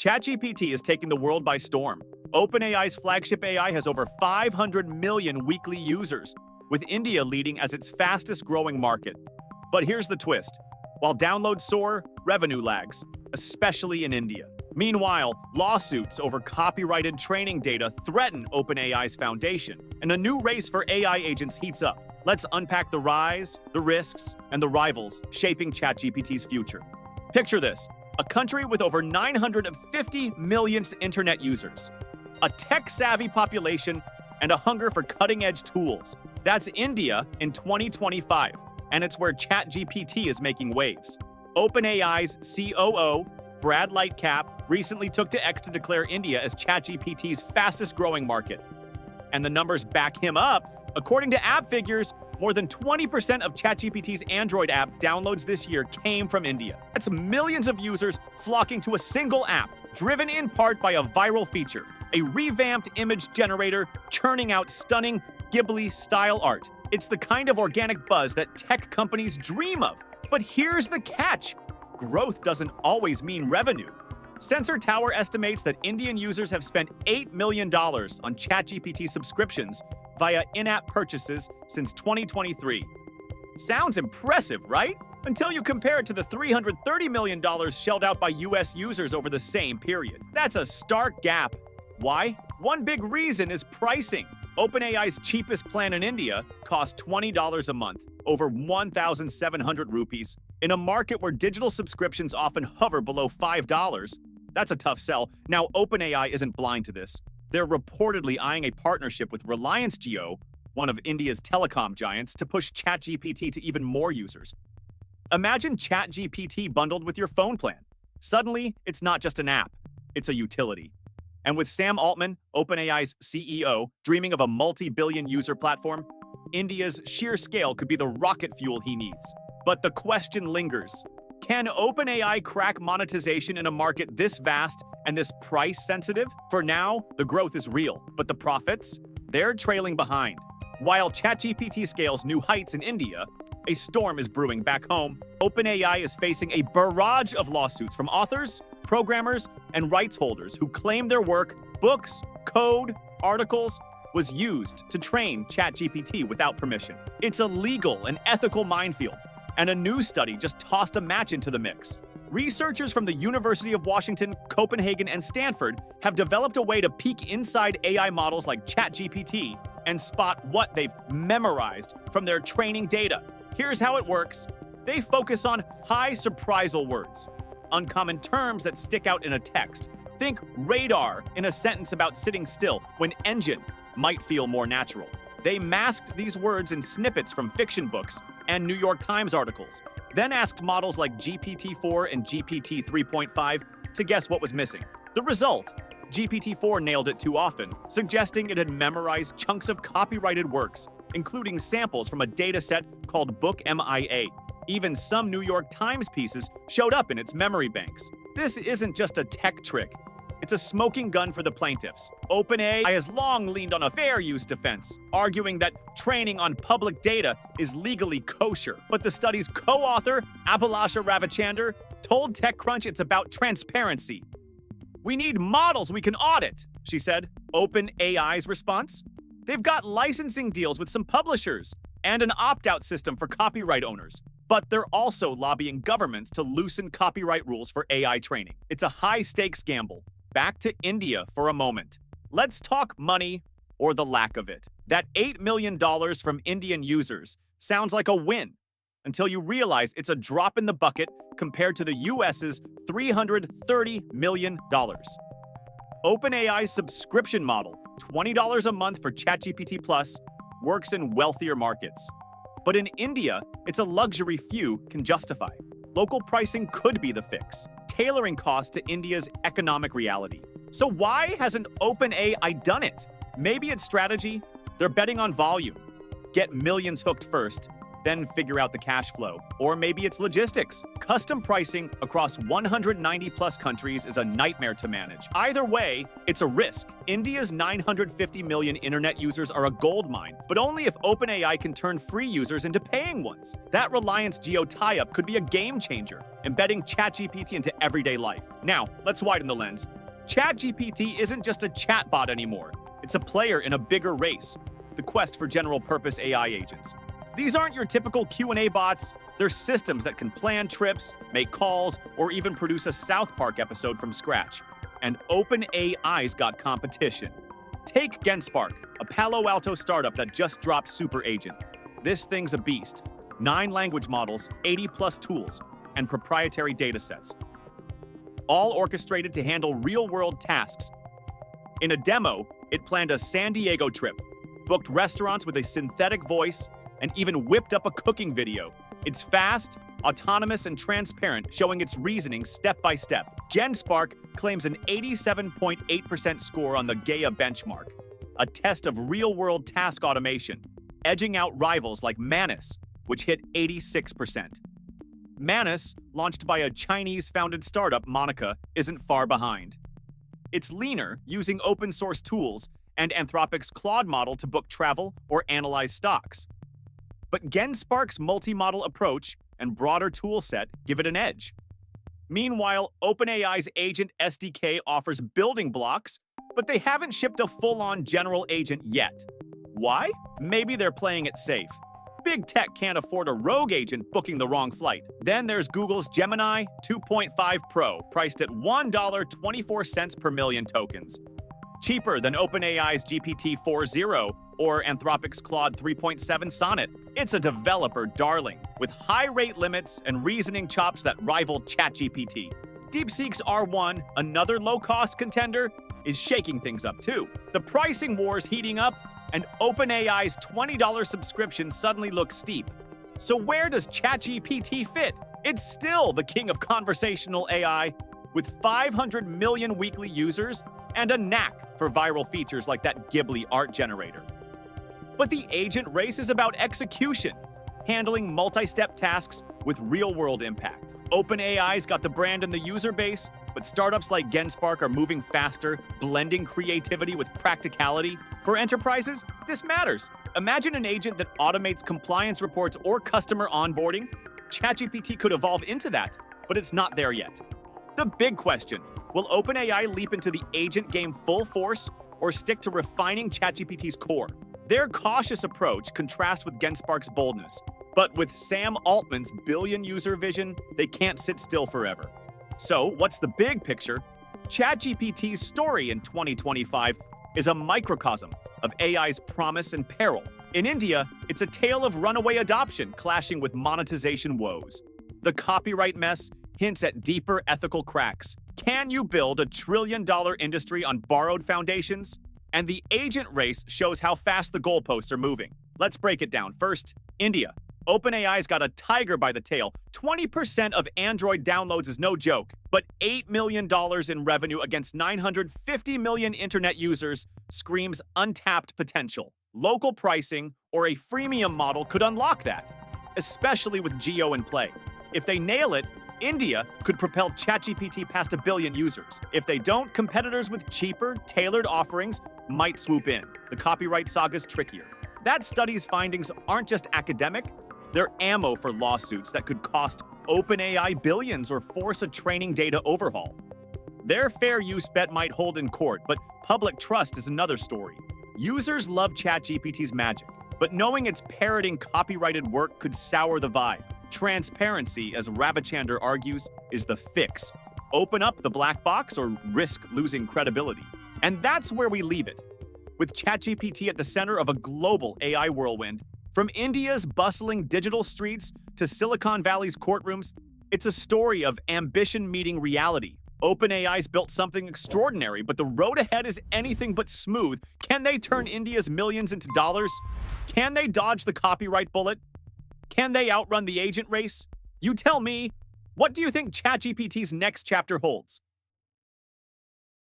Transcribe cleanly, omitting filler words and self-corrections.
ChatGPT is taking the world by storm. OpenAI's flagship AI has over 500 million weekly users, with India leading as its fastest growing market. But here's the twist. While downloads soar, revenue lags, especially in India. Meanwhile, lawsuits over copyrighted training data threaten OpenAI's foundation, and a new race for AI agents heats up. Let's unpack the rise, the risks, and the rivals shaping ChatGPT's future. Picture this. A country with over 950 million internet users, a tech-savvy population, and a hunger for cutting-edge tools. That's India in 2025, and it's where ChatGPT is making waves. OpenAI's COO, Brad Lightcap, recently took to X to declare India as ChatGPT's fastest-growing market. And the numbers back him up. According to app figures, more than 20% of ChatGPT's Android app downloads this year came from India. That's millions of users flocking to a single app, driven in part by a viral feature, a revamped image generator churning out stunning Ghibli-style art. It's the kind of organic buzz that tech companies dream of. But here's the catch. Growth doesn't always mean revenue. Sensor Tower estimates that Indian users have spent $8 million on ChatGPT subscriptions via in-app purchases since 2023. Sounds impressive, right? Until you compare it to the $330 million shelled out by US users over the same period. That's a stark gap. Why? One big reason is pricing. OpenAI's cheapest plan in India costs $20 a month, over 1,700 rupees. In a market where digital subscriptions often hover below $5, that's a tough sell. Now, OpenAI isn't blind to this. They're reportedly eyeing a partnership with Reliance Jio, one of India's telecom giants, to push ChatGPT to even more users. Imagine ChatGPT bundled with your phone plan. Suddenly, it's not just an app, it's a utility. And with Sam Altman, OpenAI's CEO, dreaming of a multi-billion user platform, India's sheer scale could be the rocket fuel he needs. But the question lingers. Can OpenAI crack monetization in a market this vast and this price-sensitive? For now, the growth is real, but the profits? They're trailing behind. While ChatGPT scales new heights in India, a storm is brewing back home. OpenAI is facing a barrage of lawsuits from authors, programmers, and rights holders who claim their work, books, code, articles, was used to train ChatGPT without permission. It's a legal and ethical minefield. And a new study just tossed a match into the mix. Researchers from the University of Washington, Copenhagen, and Stanford have developed a way to peek inside AI models like ChatGPT and spot what they've memorized from their training data. Here's how it works. They focus on high surprisal words, uncommon terms that stick out in a text. Think radar in a sentence about sitting still when engine might feel more natural. They masked these words in snippets from fiction books and New York Times articles, then asked models like GPT-4 and GPT 3.5 to guess what was missing. The result? GPT-4 nailed it too often, suggesting it had memorized chunks of copyrighted works, including samples from a dataset called Book MIA. Even some New York Times pieces showed up in its memory banks. This isn't just a tech trick. It's a smoking gun for the plaintiffs. OpenAI has long leaned on a fair use defense, arguing that training on public data is legally kosher. But the study's co-author, Abhilasha Ravichandar, told TechCrunch it's about transparency. "We need models we can audit," she said. OpenAI's response? They've got licensing deals with some publishers and an opt-out system for copyright owners. But they're also lobbying governments to loosen copyright rules for AI training. It's a high-stakes gamble. Back to India for a moment. Let's talk money, or the lack of it. That $8 million from Indian users sounds like a win, until you realize it's a drop in the bucket compared to the US's $330 million. OpenAI's subscription model, $20 a month for ChatGPT Plus, works in wealthier markets. But in India, it's a luxury few can justify. Local pricing could be the fix, tailoring costs to India's economic reality. So why hasn't OpenAI done it? Maybe it's strategy. They're betting on volume. Get millions hooked first, then figure out the cash flow. Or maybe it's logistics. Custom pricing across 190 plus countries is a nightmare to manage. Either way, it's a risk. India's 950 million internet users are a goldmine, but only if OpenAI can turn free users into paying ones. That Reliance Jio tie-up could be a game changer, embedding ChatGPT into everyday life. Now, let's widen the lens. ChatGPT isn't just a chatbot anymore. It's a player in a bigger race, the quest for general-purpose AI agents. These aren't your typical Q&A bots. They're systems that can plan trips, make calls, or even produce a South Park episode from scratch. And OpenAI's got competition. Take GenSpark, a Palo Alto startup that just dropped Super Agent. This thing's a beast. 9 language models, 80-plus tools, and proprietary datasets, all orchestrated to handle real-world tasks. In a demo, it planned a San Diego trip, booked restaurants with a synthetic voice, and even whipped up a cooking video. It's fast, autonomous, and transparent, showing its reasoning step by step. GenSpark claims an 87.8% score on the Gaia benchmark, a test of real-world task automation, edging out rivals like Manus, which hit 86%. Manus, launched by a Chinese-founded startup, Monica, isn't far behind. It's leaner, using open-source tools and Anthropic's Claude model to book travel or analyze stocks. But GenSpark's multi-model approach and broader toolset give it an edge. Meanwhile, OpenAI's Agent SDK offers building blocks, but they haven't shipped a full-on general agent yet. Why? Maybe they're playing it safe. Big tech can't afford a rogue agent booking the wrong flight. Then there's Google's Gemini 2.5 Pro, priced at $1.24 per million tokens. Cheaper than OpenAI's GPT-4o or Anthropic's Claude 3.7 Sonnet. It's a developer darling, with high rate limits and reasoning chops that rival ChatGPT. DeepSeek's R1, another low-cost contender, is shaking things up too. The pricing war's heating up, and OpenAI's $20 subscription suddenly looks steep. So where does ChatGPT fit? It's still the king of conversational AI, with 500 million weekly users and a knack for viral features like that Ghibli art generator. But the agent race is about execution, handling multi-step tasks with real-world impact. OpenAI's got the brand and the user base, but startups like GenSpark are moving faster, blending creativity with practicality. For enterprises, this matters. Imagine an agent that automates compliance reports or customer onboarding. ChatGPT could evolve into that, but it's not there yet. The big question, will OpenAI leap into the agent game full force or stick to refining ChatGPT's core? Their cautious approach contrasts with GenSpark's boldness. But with Sam Altman's billion-user vision, they can't sit still forever. So, what's the big picture? ChatGPT's story in 2025 is a microcosm of AI's promise and peril. In India, it's a tale of runaway adoption clashing with monetization woes. The copyright mess hints at deeper ethical cracks. Can you build a trillion-dollar industry on borrowed foundations? And the agent race shows how fast the goalposts are moving. Let's break it down. First, India. OpenAI's got a tiger by the tail. 20% of Android downloads is no joke, but $8 million in revenue against 950 million internet users screams untapped potential. Local pricing or a freemium model could unlock that, especially with Geo in play. If they nail it, India could propel ChatGPT past 1 billion users. If they don't, competitors with cheaper, tailored offerings might swoop in. The copyright saga's trickier. That study's findings aren't just academic, they're ammo for lawsuits that could cost OpenAI billions or force a training data overhaul. Their fair use bet might hold in court, but public trust is another story. Users love ChatGPT's magic, but knowing it's parroting copyrighted work could sour the vibe. Transparency, as Ravichander argues, is the fix. Open up the black box or risk losing credibility. And that's where we leave it. With ChatGPT at the center of a global AI whirlwind, from India's bustling digital streets to Silicon Valley's courtrooms, it's a story of ambition meeting reality. OpenAI's built something extraordinary, but the road ahead is anything but smooth. Can they turn India's millions into dollars? Can they dodge the copyright bullet? Can they outrun the agent race? You tell me, what do you think ChatGPT's next chapter holds?